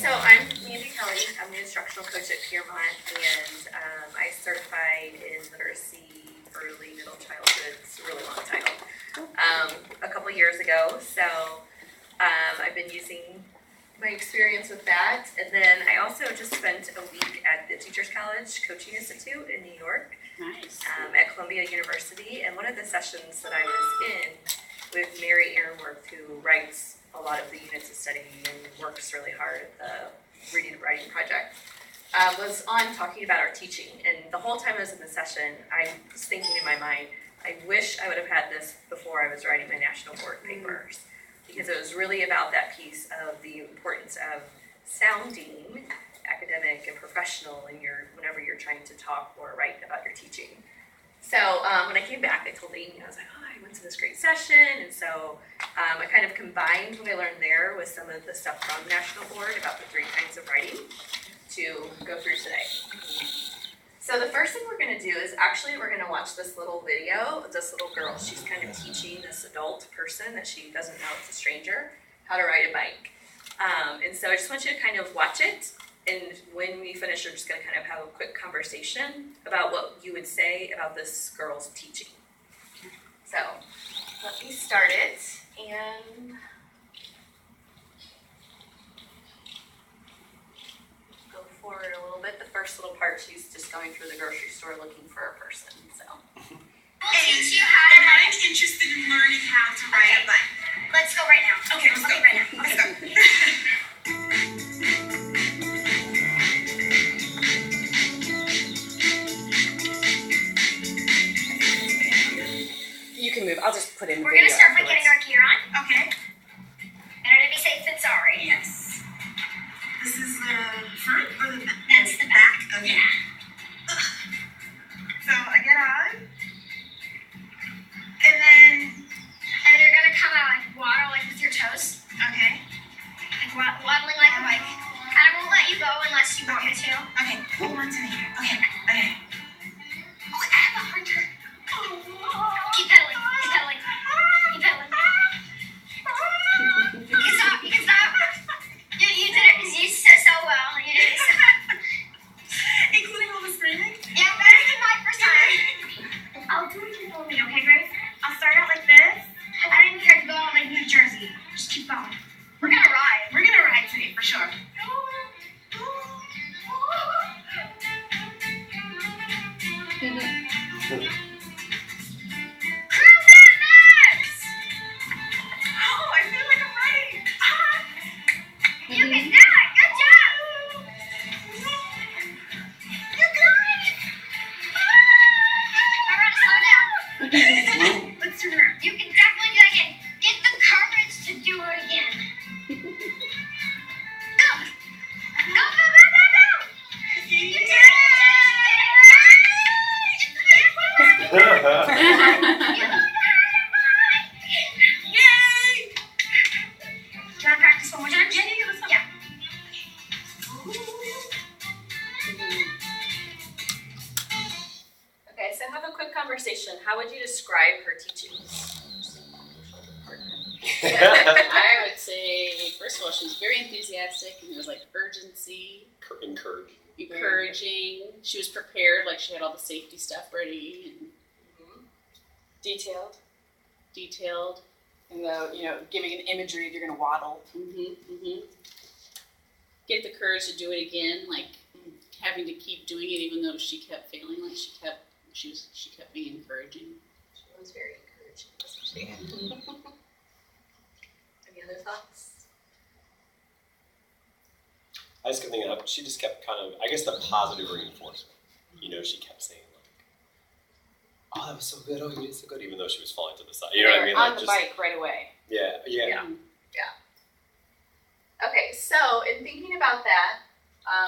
So I'm Mandy Kelly. I'm the instructional coach at Piermont, and I certified in literacy, early middle childhood. It's a really long title. A couple years ago. So I've been using my experience with that, and then I also just spent a week at the Teachers College Coaching Institute in New York. Nice. At Columbia University, and one of the sessions that I was in with Mary Aaronworth, who writes a lot of the units of study and works really hard at the reading and writing project, was on talking about our teaching. And the whole time I was in the session, I was thinking in my mind, I wish I would have had this before I was writing my national board papers, because it was really about that piece of the importance of sounding academic and professional in whenever you're trying to talk or write about your teaching. So when I came back, I told Amy, I was like, oh, I went to this great session, and so I kind of combined what I learned there with some of the stuff from National Board about the 3 kinds of writing to go through today. So the first thing we're going to do is actually we're going to watch this little video of this little girl. She's kind of teaching this adult person that she doesn't know, it's a stranger, how to ride a bike. And so I just want you to kind of watch it. And when we finish, we're just going to kind of have a quick conversation about what you would say about this girl's teaching. So let me start it, and go forward a little bit. The first little part, she's just going through the grocery store looking for a person. So We'll teach you how to ride. I'm interested in learning how to ride a bike. Let's go right now. Okay, let's go right now. Let's go. You can move. I'll just put in the We're video going to start by afterwards. getting our gear on. Okay. And to be safe and sorry. Yes. This is the front or the back? That's the back. Okay. Yeah. So I get on. And then you're going to come out like waddle like with your toes. Okay. Like waddling like a bike. And I won't let you go unless you want me to. Okay. Hold on to me. Okay. Okay. Oh, I have a hard turn. Keep pedaling. Keep pedaling. Keep pedaling. You can stop. You can stop. You did it. You did so well. You did it so Including all the screaming? yeah, better than my first time. I'll do what you told me, okay, Grace? I'll start out like this. I don't even care to go on like New Jersey. Just keep going. We're gonna ride. We're gonna ride today for sure. Oh, I feel like I'm riding. You can do it. Good job. You're good. All right, slow down. Let's turn around. You can definitely do it again. Get the courage to do it again. Go. Go, go, go, go, go. You did it. You learned how to ride. Yay! Do you want to practice one more time? Yeah, let's go. Yeah. okay, so have a quick conversation. How would you describe her teaching? I would say, first of all, she was very enthusiastic, and there was like urgency, encouraging. She was prepared, like she had all the safety stuff ready and Detailed. detailed. And giving an imagery, you're gonna waddle. Get the courage to do it again, like having to keep doing it even though she kept failing. Like she kept being encouraging. She was very encouraging, wasn't she? Any other thoughts? I just kept thinking, she just kept kind of, I guess, the positive reinforcement. She kept saying, like, oh, that was so good, oh, you did so good, even though she was falling to the side. You know what I mean? On Like, the just, bike right away. Yeah. Okay, so in thinking about that,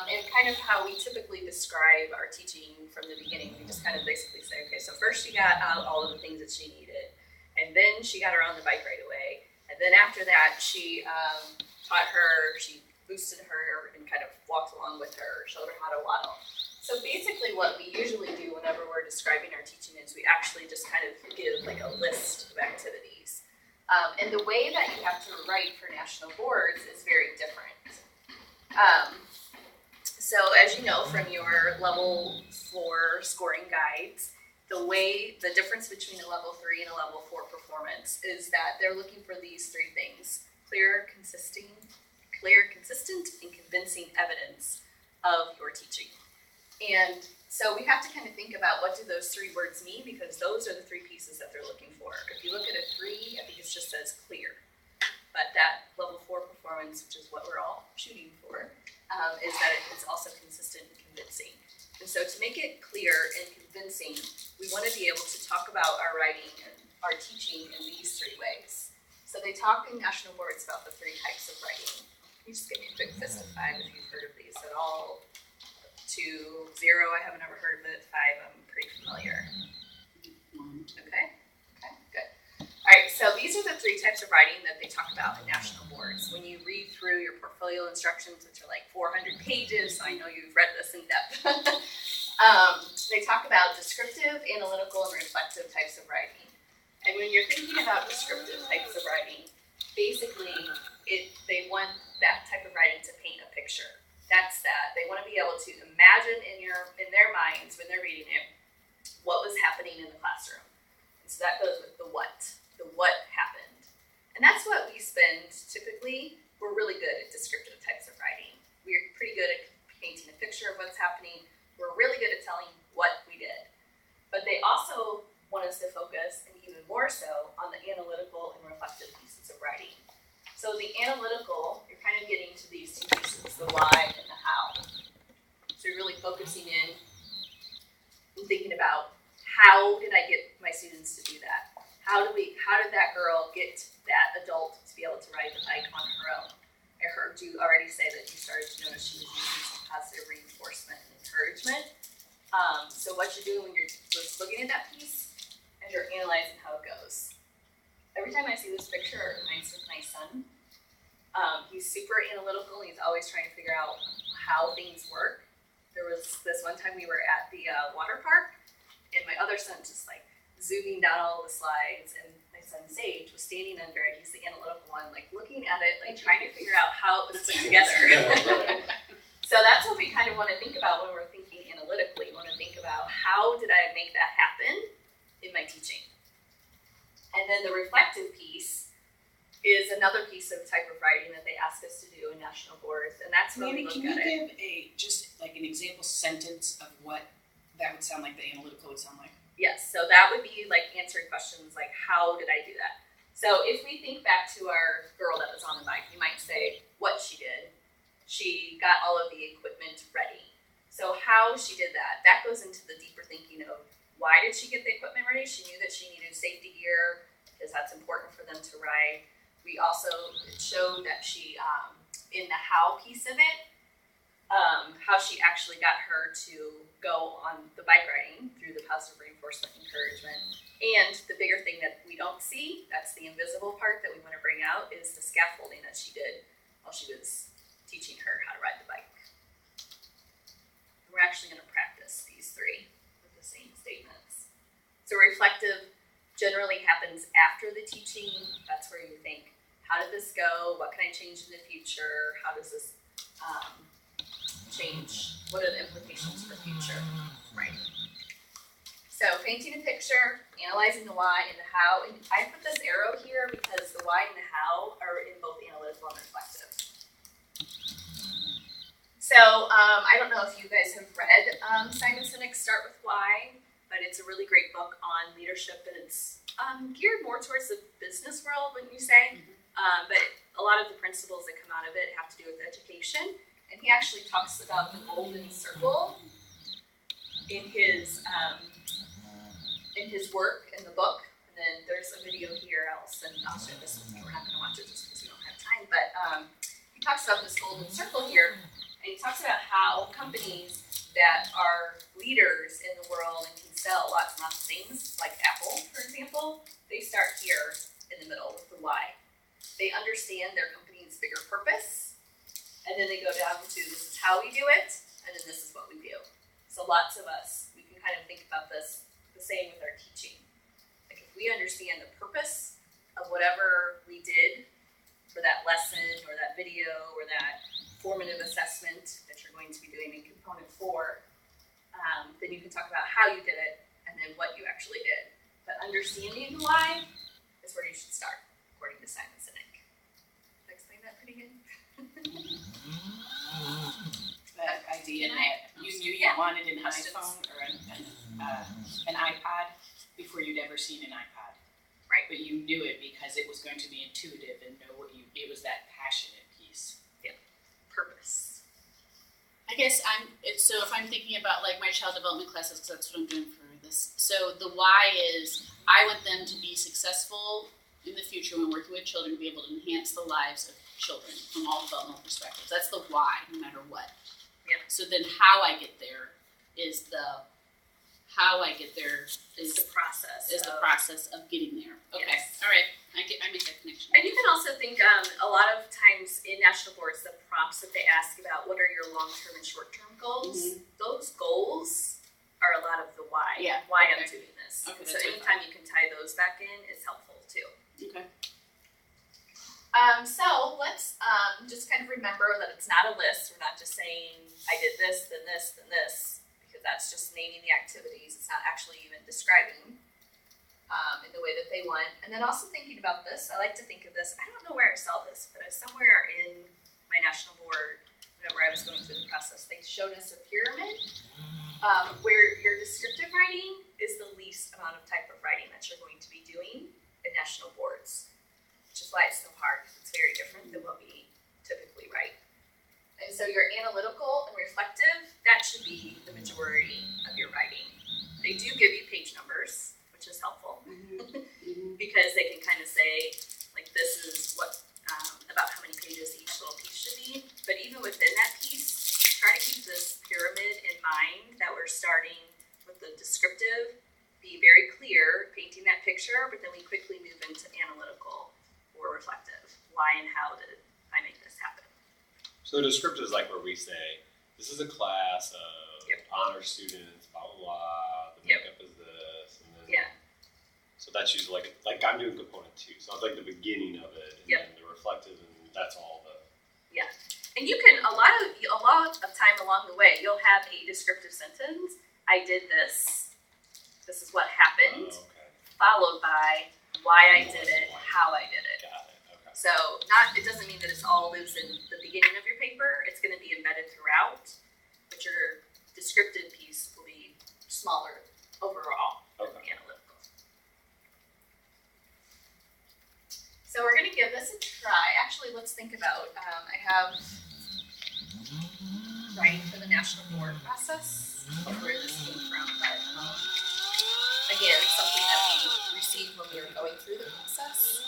and kind of how we typically describe our teaching from the beginning, we just kind of basically say, okay, so first she got out all of the things that she needed, and then she got her on the bike right away, and then after that, she taught her, she boosted her and kind of walked along with her, showed her how to waddle. So basically what we usually do whenever we're describing our teaching is we actually just kind of give like a list of activities. And the way that you have to write for national boards is very different. So as you know from your level 4 scoring guides, the difference between a level 3 and a level 4 performance is that they're looking for these 3 things: clear, consistent, and convincing evidence of your teaching. And so we have to kind of think about what do those 3 words mean, because those are the 3 pieces that they're looking for. If you look at a 3, I think it just says clear. But that level 4 performance, which is what we're all shooting for, is that it's also consistent and convincing. And so to make it clear and convincing, we want to be able to talk about our writing and our teaching in these 3 ways. So they talk in national boards about the 3 types of writing. Can you just give me a quick fist of 5 if you've heard of these at all? 2, 0, I haven't ever heard of it. 5, I'm pretty familiar. Okay, good. All right, so these are the 3 types of writing that they talk about in national boards. When you read through your portfolio instructions, which are like 400 pages, so I know you've read this in depth, they talk about descriptive, analytical, and reflective types of writing. And when you're thinking about descriptive types of writing, basically they want that type of writing to paint a picture. That's that. They want to be able to imagine in their minds when they're reading it what was happening in the classroom. And so that goes with the what happened. And that's what we spend typically. We're really good at descriptive types of writing. We're pretty good at painting a picture of what's happening. We're really good at telling what we did. But they also want us to focus, and even more so, on the analytical and reflective pieces of writing. So the analytical, you're kind of getting to these 2 pieces, the why and the how. So you're really focusing in and thinking about, how did I get my students to do that? How did that girl get that adult to be able to ride the bike on her own? I heard you already say that you started to notice she was using some positive reinforcement and encouragement. So what you're doing when you're just looking at that piece, and you're analyzing how it goes. Every time I see this picture, it reminds me of my son. He's super analytical, and he's always trying to figure out how things work. There was this one time we were at the water park, and my other son just like zooming down all the slides, and my son Sage was standing under it. He's the analytical one, like looking at it, like trying to figure out how it was put together. So that's what we kind of want to think about when we're thinking analytically. We want to think about, how did I make that happen in my teaching? And then the reflective piece is another piece of type of writing that they ask us to do in national boards, and that's where we Mandy, look can at you it. give just like an example sentence of what that would sound like, the analytical would sound like? Yes, so that would be like answering questions like, how did I do that? So if we think back to our girl that was on the bike, you might say what she did. She got all of the equipment ready. So how she did that goes into the deeper thinking of, why did she get the equipment ready? She knew that she needed safety gear because that's important for them to ride. We also showed that she, in the how piece of it, how she actually got her to go on the bike riding through the positive reinforcement encouragement. And the bigger thing that we don't see, that's the invisible part that we want to bring out, is the scaffolding that she did while she was teaching her how to ride the bike. We're actually going to practice these 3 with the same statements. So reflective generally happens after the teaching. That's where you think, how did this go? What can I change in the future? How does this change? What are the implications for future writing? So painting a picture, analyzing the why and the how. And I put this arrow here because the why and the how are in both analytical and reflective. So I don't know if you guys have read Simon Sinek's Start With Why, but it's a really great book on leadership, and it's geared more towards the business world, wouldn't you say? But a lot of the principles that come out of it have to do with education. And he actually talks about the golden circle in his work in the book. And then there's a video here else, and I'll share this with you. We're not going to watch it just because we don't have time. But he talks about this golden circle here, and he talks about how companies that are leaders in the world and can sell lots and lots of things, like Apple, for example, they start here in the middle with the why. They understand their company's bigger purpose, and then they go down to, this is how we do it, and then this is what we do. So lots of us, we can kind of think about this the same with our teaching. Like if we understand the purpose of whatever we did for that lesson or that video or that formative assessment that you're going to be doing in component 4, then you can talk about how you did it and then what you actually did. But understanding the why is where you should start, according to Simon Sinek. Did I explain that pretty good? That idea Can that you knew you Yeah. wanted an Questions? iPhone or an iPod before you'd ever seen an iPod. Right. But you knew it because it was going to be intuitive and it was that passionate piece. Purpose. I guess so if I'm thinking about like my child development classes, because that's what I'm doing for this. So the why is I want them to be successful in the future when working with children, to be able to enhance the lives of children from all developmental perspectives. That's the why, no matter what. Yeah. So then how I get there is the process. process of getting there. Okay. Yes. All right. I make that connection. And you can also think a lot of times in national boards, the prompts that they ask about what are your long-term and short-term goals, those goals are a lot of the why. Yeah, Why okay. I'm doing this. Okay, So that's what I anytime you can tie those back in is helpful too. Okay. So let's just kind of remember that it's not a list. We're not just saying I did this, then this, then this, because that's just naming the activities. It's not actually even describing in the way that they want. And then also thinking about this, I like to think of this. I don't know where I saw this, but somewhere in my national board, whenever I was going through the process, they showed us a pyramid where your descriptive writing is the least amount of type of writing that you're going to be doing in national boards. Which is why it's so hard, because it's very different than what we typically write. And so your analytical and reflective, that should be the majority of your writing. They do give you page numbers, which is helpful, because they can kind of say, like, this is what, about how many pages each little piece should be. But even within that piece, try to keep this pyramid in mind, that we're starting with the descriptive, be very clear, painting that picture, but then we quickly move into analytical or reflective. Why and how did I make this happen? So the descriptive is like where we say, this is a class of Yep. honor students, blah, blah, blah, the Yep. makeup is this, and then. Yeah. So that's usually like I'm doing component 2, so it's like the beginning of it, and Yep. then the reflective, and that's all the. And you can, a lot of time along the way, you'll have a descriptive sentence. I did this. This is what happened. Okay. Followed by why I did it, how I did it. Got it, okay. So it doesn't mean that it's all lives in the beginning of your paper. It's going to be embedded throughout, but your descriptive piece will be smaller overall than the analytical. So we're going to give this a try. Actually, let's think about, I have writing for the national board process, of where this came from, but again, something that we received when we were going through the process.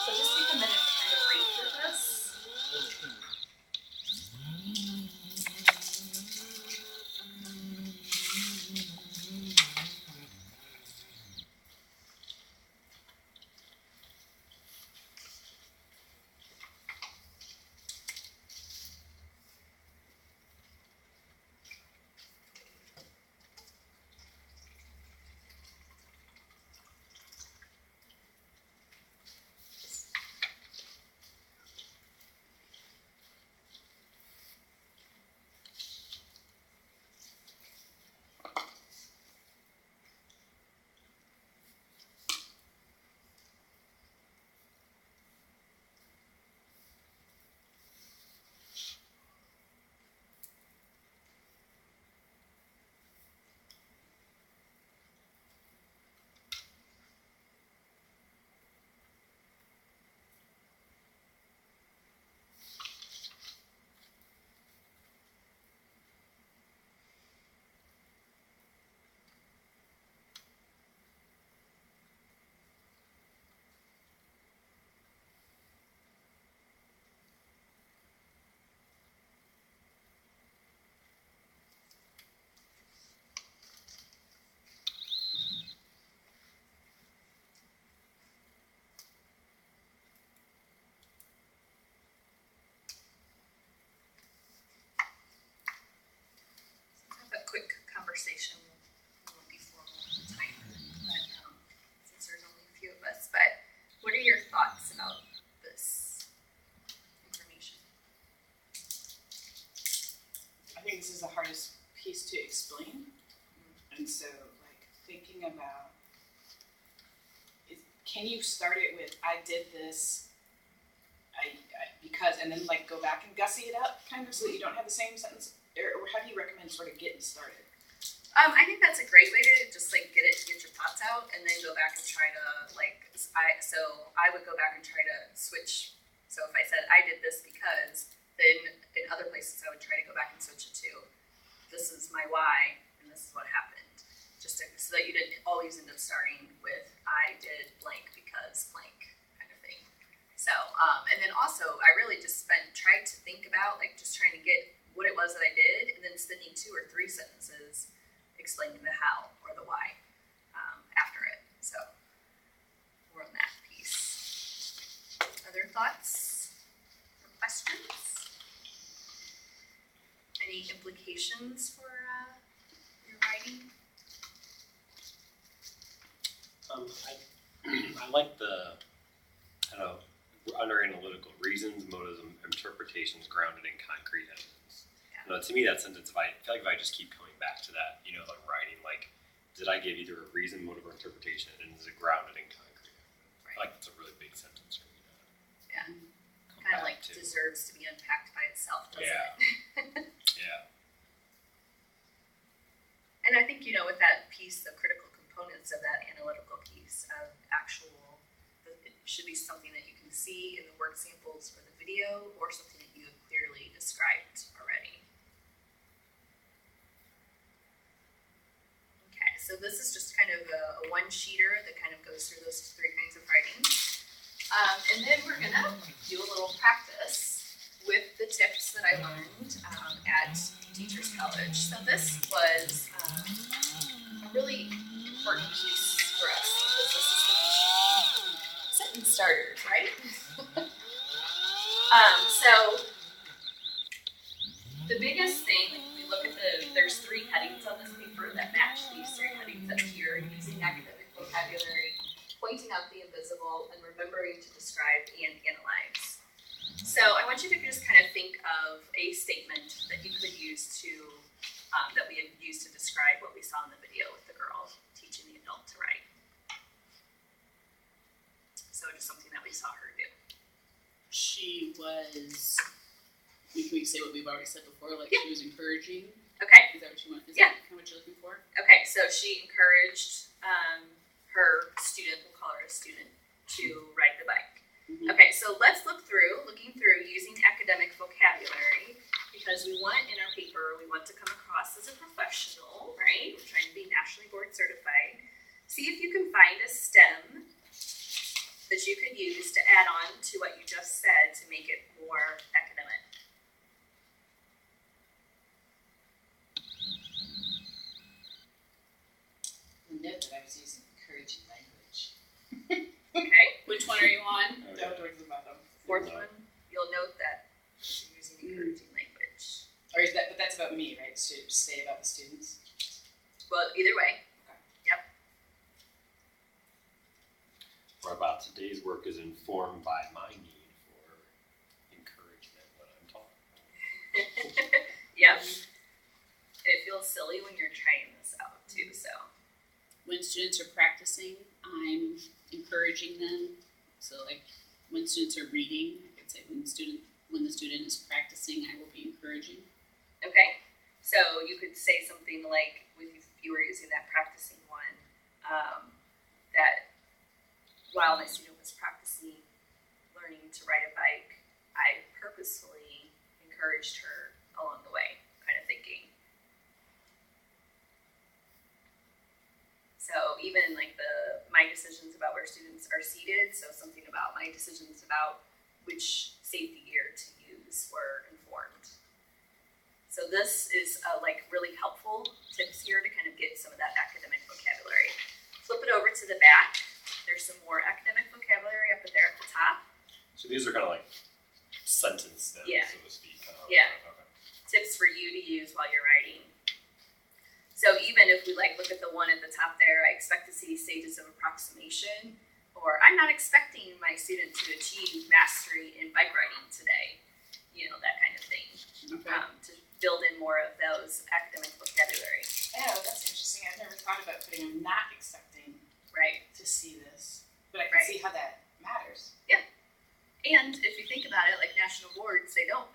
So just take a minute to kind of read through this. this is the hardest piece to explain. And so, like, thinking about, can you start it with, I did this, because, and then like go back and gussy it up, kind of, so that you don't have the same sentence? Or how do you recommend sort of getting started? I think that's a great way to just like get your thoughts out, and then go back and try to I would go back and try to switch. So if I said I did this because, then in other places I would try to go back and switch it to, this is my why and this is what happened, so that you didn't always end up starting with I did blank because blank kind of thing. So and then also I really just tried to think about like just trying to get what it was that I did, and then spending 2 or 3 sentences explaining the how or the why after it. So we're on that piece. Other thoughts or questions? Any implications for your writing? I like the, under analytical reasons, motives, and interpretations grounded in concrete evidence. Yeah. To me, that sentence, I feel like if I just keep coming back to that, like writing, like, did I give either a reason, motive, or interpretation, and is it grounded in concrete evidence? I feel like that's a really big sentence for me to come Kind of back like to. deserves to be unpacked by itself, doesn't Yeah. it? Yeah. And I think, with that piece, the critical components of that analytical piece of it should be something that you can see in the work samples or the video, or something that you have clearly described already. Okay, so this is just kind of a one-sheeter that kind of goes through those 3 kinds of writing. And then we're gonna do a little practice with the tips that I learned at Teachers College. So this was a really important piece for us, because this is the piece you need. Sentence starters, right? So the biggest thing, like if we look at there's 3 headings on this paper that match these 3 headings up here: using academic vocabulary, pointing out the invisible, and remembering to describe and analyze. So I want you to just kind of think of a statement that you could use that we have used to describe what we saw in the video with the girl teaching the adult to write. So just something that we saw her do. She was, can we say what we've already said before, like Yeah. she was encouraging? Okay. Is that what you want? Is Yeah. that kind of what you're looking for? Okay, so she encouraged her student, we'll call her a student, to ride the bike. Mhm. Okay, so let's looking through using academic vocabulary, because we want in our paper, we want to come across as a professional, right? We're trying to be nationally board certified. See if you can find a STEM that you could use to add on to what you just said to make it more academic. The note that I was using, encouraging language. Okay, Which one are you on? Down towards the bottom. 4th one, you'll note that you're using encouraging language. Or is that, but that's about me, right? To say about the students. Well, either way. Or about today's work is informed by my need for encouragement when I'm talking. Yep. It feels silly when you're trying this out too, so. When students are practicing, I'm encouraging them. So like when students are reading, I could say when the student is practicing, I will be encouraging. Okay, so you could say something like, if you were using that practicing one, that while my student was practicing learning to ride a bike, I purposefully encouraged her along the way, kind of thinking. So even like my decisions about where students are seated, so something about my decisions about which safety gear to use were informed. So this is really helpful tips here to kind of get some of that academic vocabulary. Flip it over to the back. There's some more academic vocabulary up there at the top. So these are kind of like sentence stems, Yeah. so to speak. Yeah. Okay. Tips for you to use while you're writing. So even if we look at the one at the top there, I expect to see stages of approximation, or I'm not expecting my student to achieve mastery in bike riding today. That kind of thing. Okay. To build in more of those academic vocabulary. Oh, that's interesting. I've never thought about putting them not expecting Right. to see this, but I can Right. see how that matters. And if you think about it, like national awards, they're not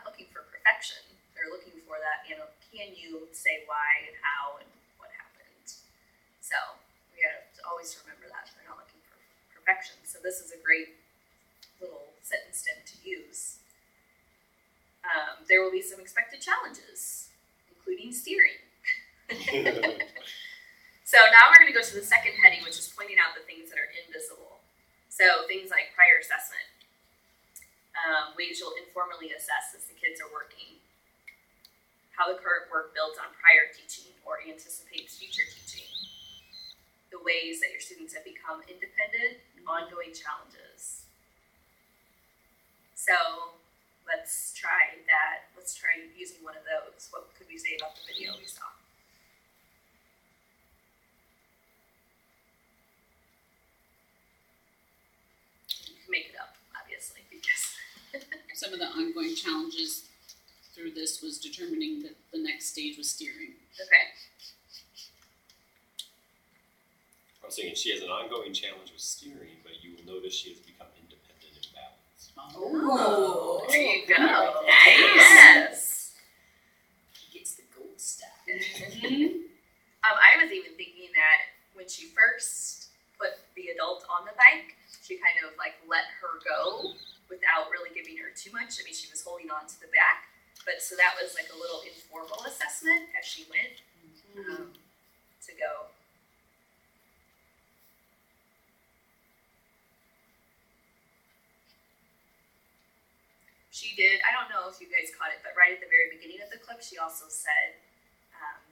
looking for perfection. They're looking for that, can you say why and how and what happened? So we have to always remember that. They're not looking for perfection. So this is a great little sentence stem to use. There will be some expected challenges, including steering. So now we're going to go to the second heading, which is pointing out the things that are invisible. So things like prior assessment, ways you'll informally assess as the kids are working, how the current work builds on prior teaching or anticipates future teaching, the ways that your students have become independent, ongoing challenges. So let's try that. Let's try using one of those. What could we say about the video we saw? You can make it up, obviously, because Some of the ongoing challenges through this was determining that the next stage was steering. okay. I was thinking she has an ongoing challenge with steering, but you will notice she has become independent and balanced. Oh, there you go. Alright. Yes. He gets the gold star. I was even thinking that when she first put the adult on the bike, she kind of like let her go without really giving her too much. I mean, she was holding on to the back, but so that was like a little informal assessment as she went to go. She did, I don't know if you guys caught it, but right at the very beginning of the clip, she also said,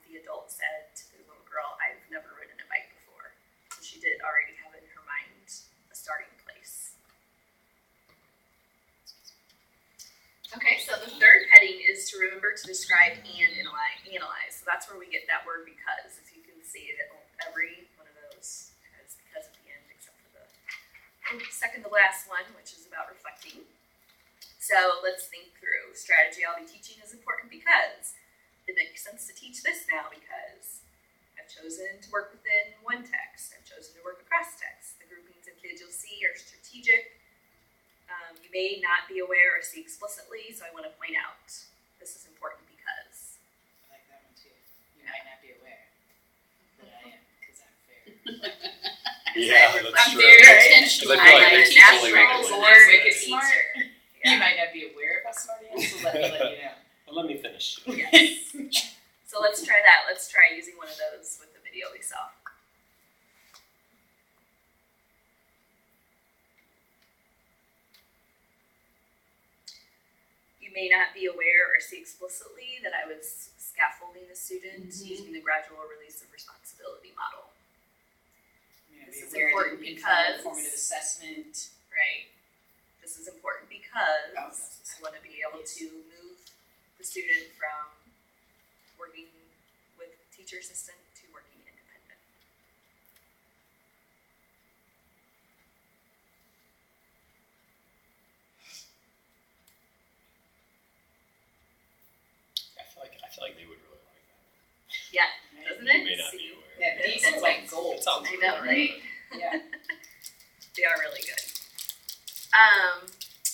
the adult said to the little girl, I've never ridden a bike before. So she did already have in her mind a starting place. Okay, so the third heading is to remember to describe and analyze. So that's where we get that word because. If you can see it, every one of those has because at the end, except for the second to last one, which is about reflecting. So let's think through. Strategy I'll be teaching is important because it makes sense to teach this now because I've chosen to work within one text. I've chosen to work across text. The groupings of kids you'll see are strategic. You may not be aware or see explicitly, so I want to point out this is important because. I like that one too. You might not be aware that I am, because I'm fair. Yeah, that's I'm true. very intentional. Because I feel like I'm they a teach only natural make it born Make it smart. teacher. You might not be aware of how smart I am, so let me let you know. Well, let me finish. Yes. So let's try that. Let's try using one of those with the video we saw. You may not be aware or see explicitly that I was scaffolding a student using the gradual release of responsibility model. You know, This is be aware important that because- formative assessment. Right. This is important because Oh, that's I want to be able to move the student from working with teacher assistant to working independent. I feel like they would really like that. Yeah, Right? doesn't You it? may not See? be aware. Yeah, these are like gold. It sounds I really know, right? Yeah. They are really good.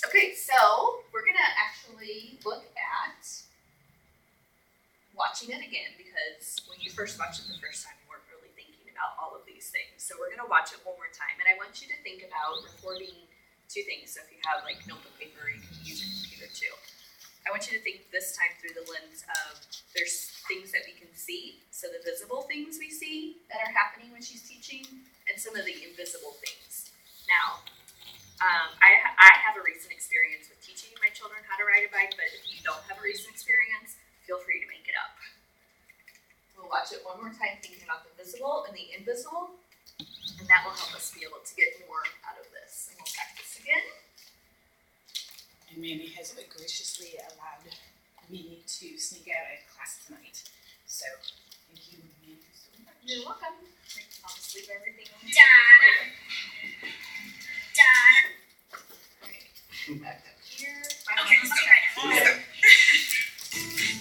Okay, so we're gonna actually look at watching it again because when you first watched it the first time, you weren't really thinking about all of these things. So we're gonna watch it one more time, and I want you to think about recording two things. So if you have like notebook paper, you can use your computer too. I want you to think this time through the lens of there's things that we can see, so the visible things we see that are happening when she's teaching, and some of the invisible things. Now, I have a recent experience with teaching my children how to ride a bike, but if you don't have a recent experience, feel free to make it up. We'll watch it one more time thinking about the visible and the invisible, and that will help us be able to get more out of this. And we'll practice again. And Mandy has graciously allowed me to sneak out of class tonight. So, thank you, Mandy, so much. You're welcome. I'll just leave everything on the Dad. Dad. Back up here. Okay, let's go. Yeah.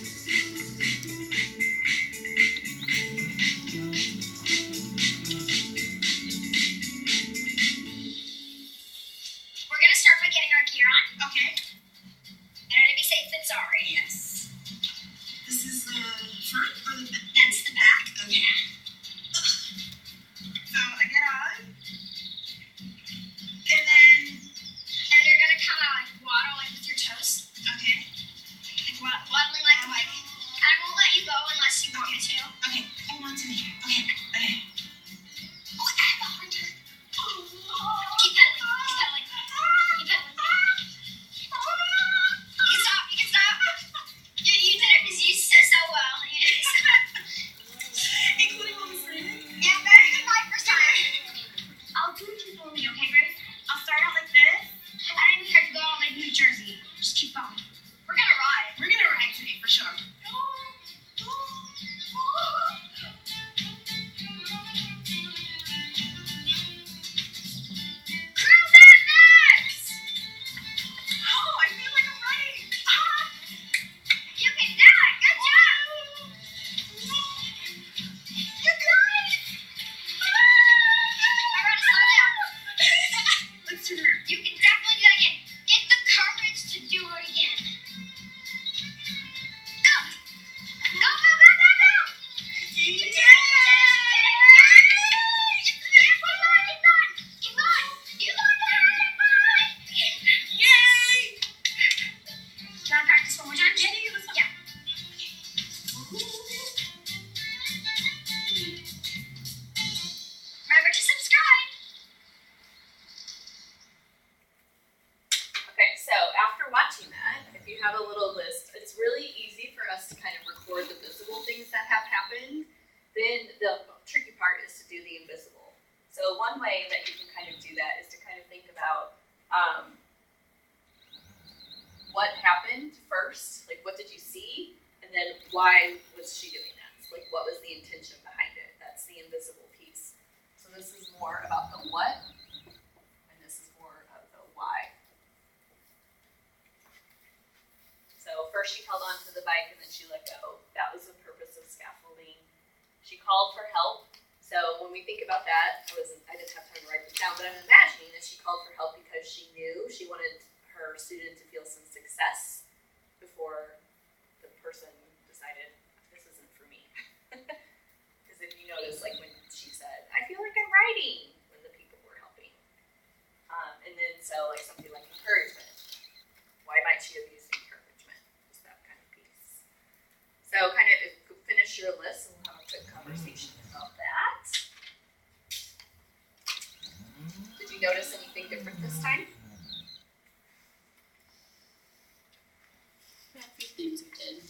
this one more time? Yeah, let's go. Yeah. Remember to subscribe. Okay, so after watching that, if you have a little list, it's really easy for us to kind of record the visible things that have happened. Then the tricky part is to do the invisible. So one way that you can kind of do that is to kind of think about what happened first, like what did you see, and then why was she doing that? So, like what was the intention behind it? That's the invisible piece. So this is more about the what, and this is more of the why. So first she held on to the bike and then she let go. That was the purpose of scaffolding. She called for help. So when we think about that, I didn't have time to write this down, but I'm imagining that she called for help because she knew she wanted her student to feel some success before the person decided this isn't for me. Because if you notice, like when she said, I feel like I'm writing, when the people were helping. And then so like something like encouragement. Why might she have used encouragement? Just that kind of piece. So kind of finish your list and we'll have a quick conversation about that. Did you notice anything different this time? Yeah, a few things we did.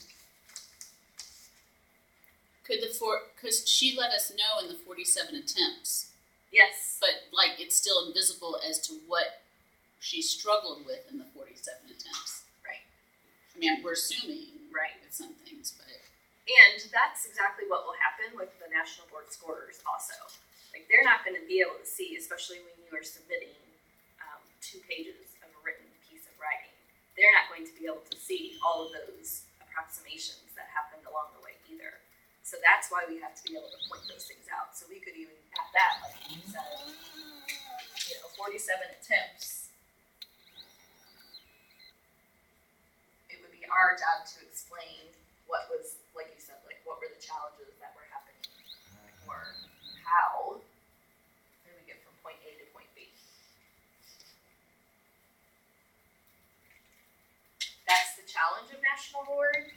Because she let us know in the 47 attempts, Yes. but like it's still invisible as to what she struggled with in the 47 attempts. Right. I mean, we're assuming Right. with some things, but And that's exactly what will happen with the national board scorers also. Like they're not going to be able to see, especially when you are submitting 2 pages of a written piece of writing. They're not going to be able to see all of those approximations that happened along the way either. So that's why we have to be able to point those things out. So we could even at that, like you said, 47 attempts. It would be our job to explain what was, like you said, like what were the challenges that were happening, or how did we get from point A to point B. That's the challenge of National Board.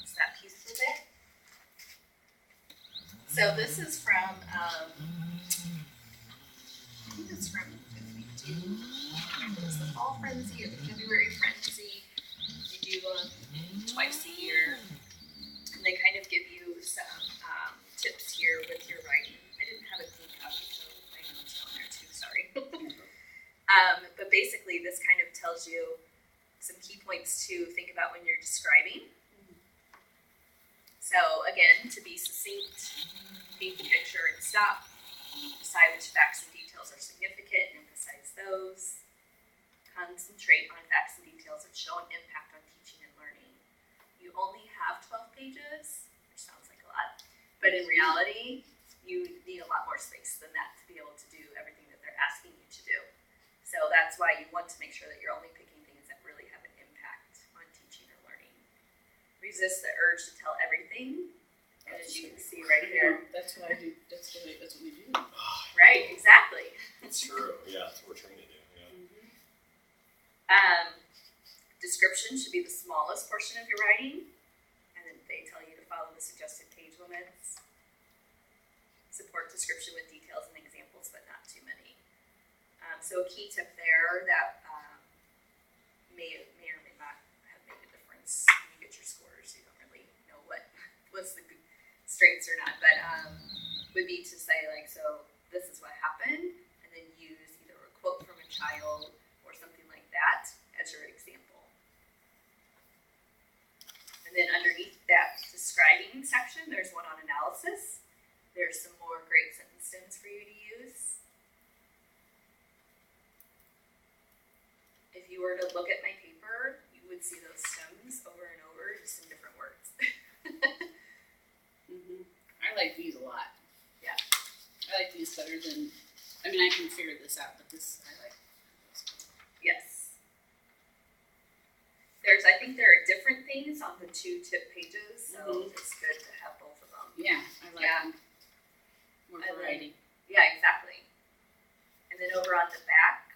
It's that piece of it. So this is from, I think it's from if we do, it was the fall frenzy or the February frenzy. We do twice a year, and they kind of give you some tips here with your writing. I didn't have a clean copy, so my notes on there too. Sorry. But basically, this kind of tells you some key points to think about when you're describing. So again, to be succinct, paint the picture and stop. Decide which facts and details are significant and emphasize those. Concentrate on facts and details that show an impact on teaching and learning. You only have 12 pages, which sounds like a lot, but in reality, you need a lot more space than that to be able to do everything that they're asking you to do. So that's why you want to make sure that you're only picking things that really have an impact on teaching or learning. Resist the urge to tell everything, and as you can see right here. that's what I do. That's what we do. Right, exactly. It's true. Yeah, that's what we're trying to do. Yeah. Description should be the smallest portion of your writing, and then they tell you to follow the suggested page limits. Support description with details and examples, but not too many. So a key tip there that may or may not have made a difference when you get your scores. You don't really know what's the good strengths or not, but would be to say like, so this is what happened, and then use either a quote from a child or something like that as your example. And then underneath that describing section, there's one on analysis. There's some more great sentence stems for you to use. If you were to look at my paper, you would see those stems over and over, just in different words. I like these a lot. Yeah. I like these better than, I mean, I can figure this out, but this, I like. Yes. I think there are different things on the 2 tip pages, so it's good to have both of them. Yeah, I like them. More And then- variety. Yeah, exactly. And then over on the back,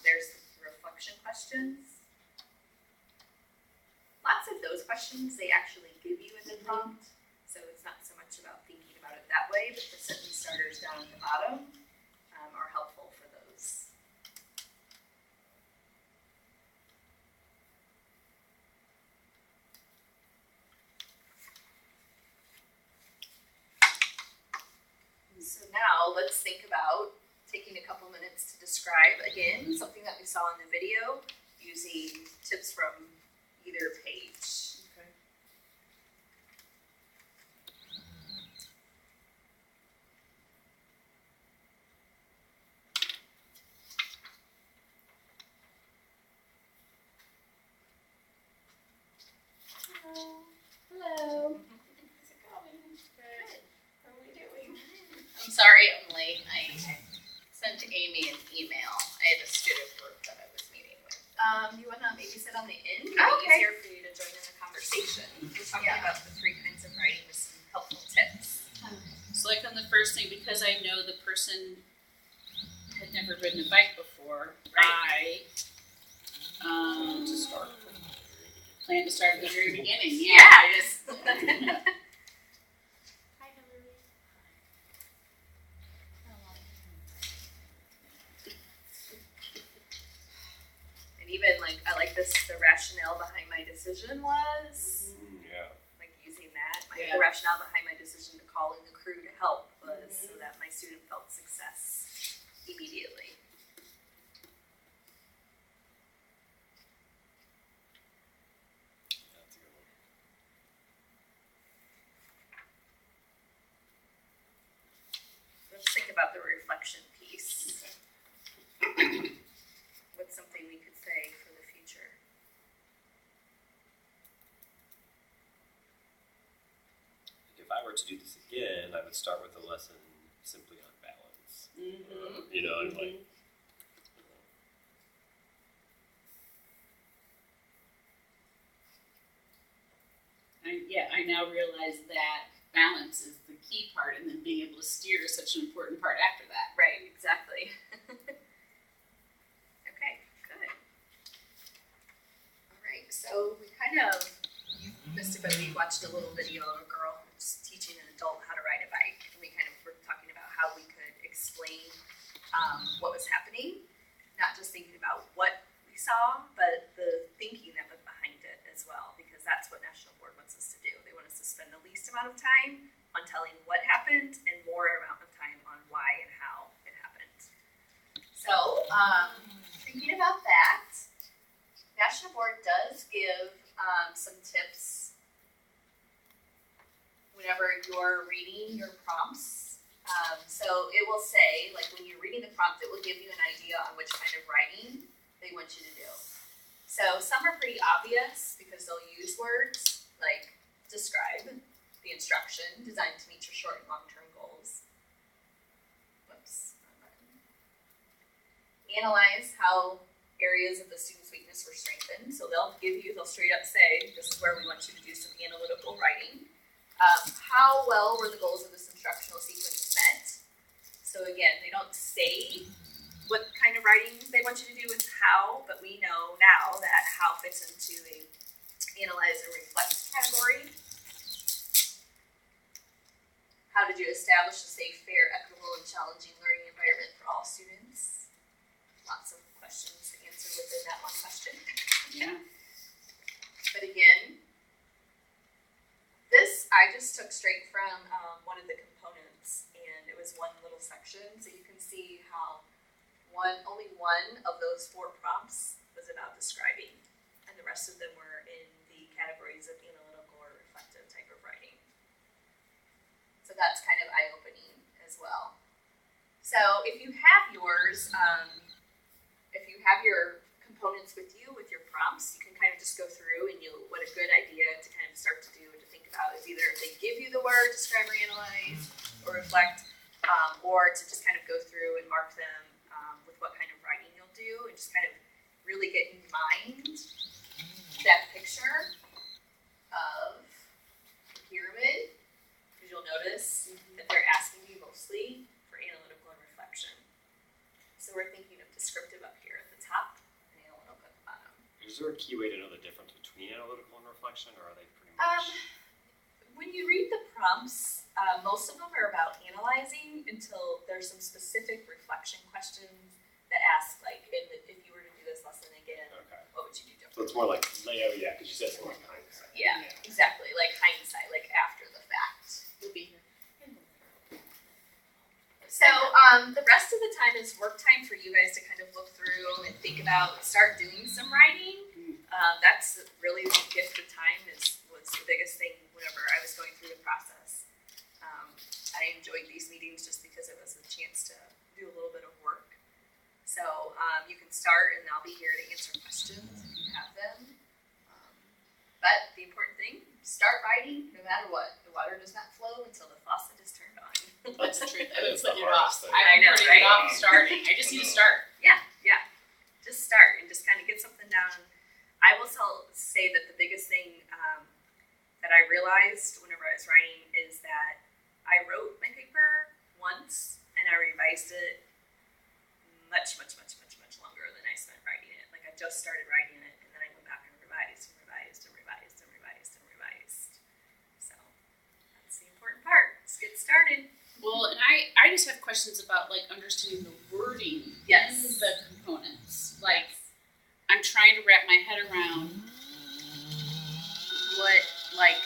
there's the reflection questions. Lots of those questions they actually give you in the prompt, so it's not so much about thinking about it that way, but the sentence starters down at the bottom are helpful for those. So now let's think about taking a couple minutes to describe again something that we saw in the video using tips from either page. Okay. Hello. How's it going? Good. How are we doing? I'm sorry I'm late. I sent Amy an email. I had a student group that I was meeting with. You wanna maybe sit on the end? Maybe Okay. easier for you to join in the conversation. We're talking Yeah. about the 3 kinds of writing with some helpful tips. So like on the first thing, because I know the person had never ridden a bike before, I To start from the very beginning. plan to start at the very beginning. I just. Hi, Hillary. And even like I like this. The rationale behind my decision was Yeah. like using that. Yeah. The rationale behind my decision to call in the crew to help was so that my student felt success immediately. That's a good one. Let's think about the reflection piece. What's something we could say for the future? If I were to do this again, I would start with a lesson simply on balance. You know, and like. I now realize that balance is the key part, and then being able to steer is such an important part after that. Right, exactly. Okay, good. All right, so we kind of, you missed it, but we watched a little video of a girl who's teaching an adult how to ride a bike. And we kind of were talking about how we could explain what was happening, not just thinking about what we saw, but the thinking that was behind it as well, because that's what National Board wants us to do. They want us to spend the least amount of time on telling what happened and more amount of time on why and how it happened. So, thinking about that, National Board does give some tips whenever you're reading your prompts. So it will say, like when you're reading the prompt, it will give you an idea on which kind of writing they want you to do. So some are pretty obvious because they'll use words like describe the instruction designed to meet your short and long-term goals. Whoops, wrong button. Analyze how areas of the student's weakness were strengthened. So they'll straight up say, this is where we want you to do some analytical writing. How well were the goals of this instructional sequence met? So again, they don't say what kind of writing they want you to do with how, but we know now that how fits into a analyze and reflect category. How did you establish a safe, fair, equitable, and challenging learning environment for all students? Lots of questions to answer within that one question. Yeah. But again, this I just took straight from one of the components, and it was one little section, so you can see how only one of those 4 prompts was about describing, and the rest of them were in the categories of analytical or reflective type of writing. So that's kind of eye-opening as well. So if you have yours, if you have your components with you, with your prompts, you can kind of just go through and what a good idea to kind of start to do and to think about is either if they give you the word describe or analyze or reflect, or to just kind of go through and mark them with what kind of writing you'll do and just kind of really get in mind that picture of the pyramid, because you'll notice that they're asking you mostly for analytical and reflection. So we're thinking of descriptive up here at the top and analytical at the bottom. is there a key way to know the difference between analytical and reflection, or are they pretty much? When you read the prompts, most of them are about analyzing until there's some specific reflection questions that ask, like, if you were to do this lesson again, Okay. what would you do So differently? it's more like, yeah, because you said it's more like hindsight. Yeah, exactly, like hindsight, like after the fact. You'll be here. So the rest of the time is work time for you guys to kind of look through and think about, start doing some writing. That's really the gift of time was the biggest thing whenever I was going through the process. I enjoyed these meetings just because it was a chance to do a little bit of work. So you can start, and I'll be here to answer questions if you have them. But the important thing, start writing no matter what. The water does not flow until the faucet is turned on. That's the truth. I've been That's the putting it off. hardest thing. I've I know, been putting it right? off starting. I just need to start. Yeah. Just start and just kind of get something down. I will say that the biggest thing that I realized whenever I was writing is that I wrote my paper once and I revised it much longer than I spent writing it. Like I just started writing it and then I went back and revised. So that's the important part. Let's get started. Well, and I just have questions about like understanding the wording Yes. in the components. Like I'm trying to wrap my head around what like